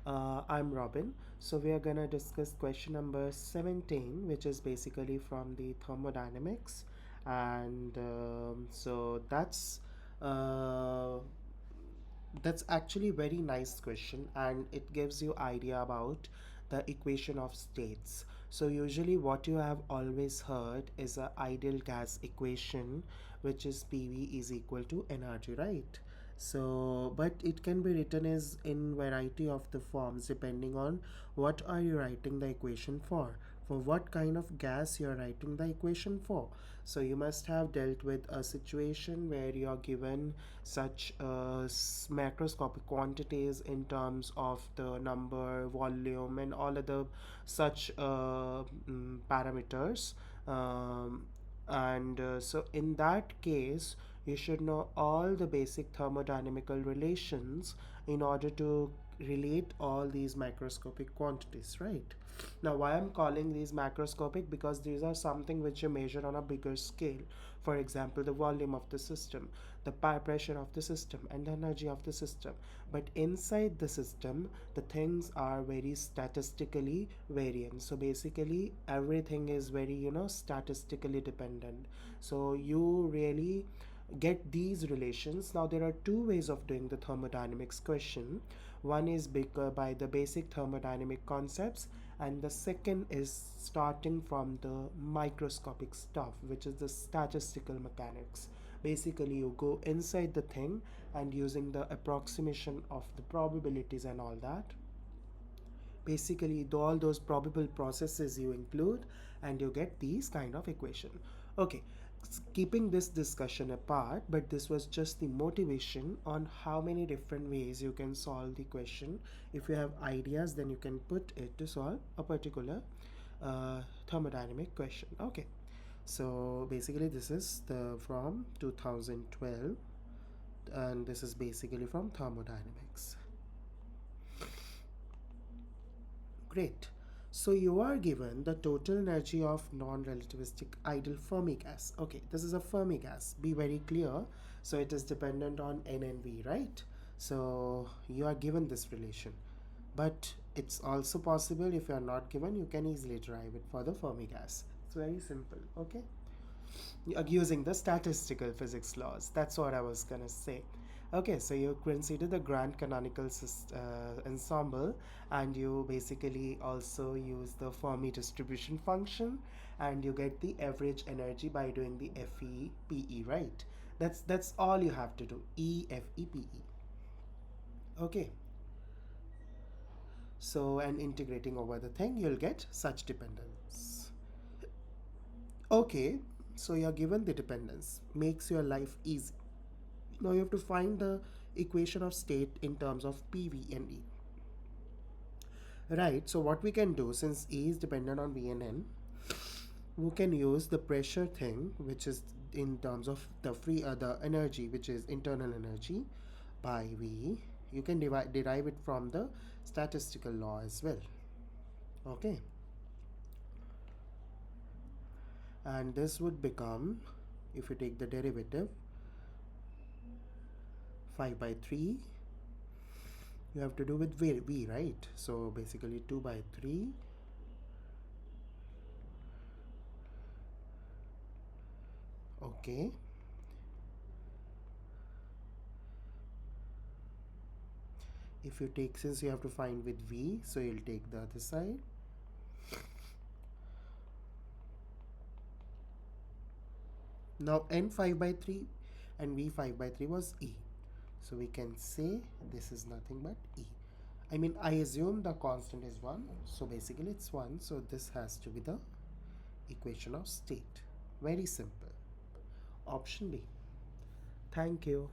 I'm Robin. So we are gonna discuss question number 17, which is basically from the thermodynamics, and uh, that's actually very nice question, and it gives you idea about the equation of states. So usually what you have always heard is a ideal gas equation, which is PV is equal to energy, right? So but it can be written as in variety of the forms depending on what are you writing the equation for what kind of gas you are writing the equation for. So you must have dealt with a situation where you are given such macroscopic quantities in terms of the number, volume, and all other such parameters. And so in that case, you should know all the basic thermodynamical relations in order to relate all these macroscopic quantities, right? Now, why I'm calling these macroscopic? Because these are something which you measure on a bigger scale. For example, the volume of the system, the pressure of the system, and the energy of the system. But inside the system, the things are very statistically variant. So basically, everything is very, statistically dependent. So you really get these relations. Now there are two ways of doing the thermodynamics question. One is by the basic thermodynamic concepts, and the second is starting from the microscopic stuff, which is the statistical mechanics. Basically you go inside the thing, and using the approximation of the probabilities and all that, basically all those probable processes you include, and you get these kind of equation. Okay, keeping this discussion apart, but this was just the motivation on how many different ways you can solve the question. If you have ideas, then you can put it to solve a particular thermodynamic question. Okay, so basically this is the from 2012, and this is basically from thermodynamics. Great. So you are given the total energy of non-relativistic ideal Fermi gas. Okay, this is a Fermi gas. Be very clear. So it is dependent on N and V, right? So you are given this relation. But it's also possible if you are not given, you can easily derive it for the Fermi gas. It's very simple, okay? Using the statistical physics laws. That's what I was gonna say. Okay, so you consider the grand canonical ensemble, and you basically also use the Fermi distribution function, and you get the average energy by doing the FEPE, right? That's all you have to do. EFEPE. Okay, so and integrating over the thing, you'll get such dependence. Okay, so you're given the dependence, makes your life easy. Now you have to find the equation of state in terms of PV and E. Right, so what we can do, since E is dependent on V and N, we can use the pressure thing, which is in terms of the energy, which is internal energy by V. You can derive it from the statistical law as well. Okay, and this would become, if you take the derivative, 5 by 3, you have to do with v, right? So basically 2 by 3, okay, if you take, since you have to find with v, so you'll take the other side. Now n 5 by 3 and v 5 by 3 was E, so we can say this is nothing but E. I mean, I assume the constant is 1, so basically it's 1, so this has to be the equation of state. Very simple. Option B. Thank you.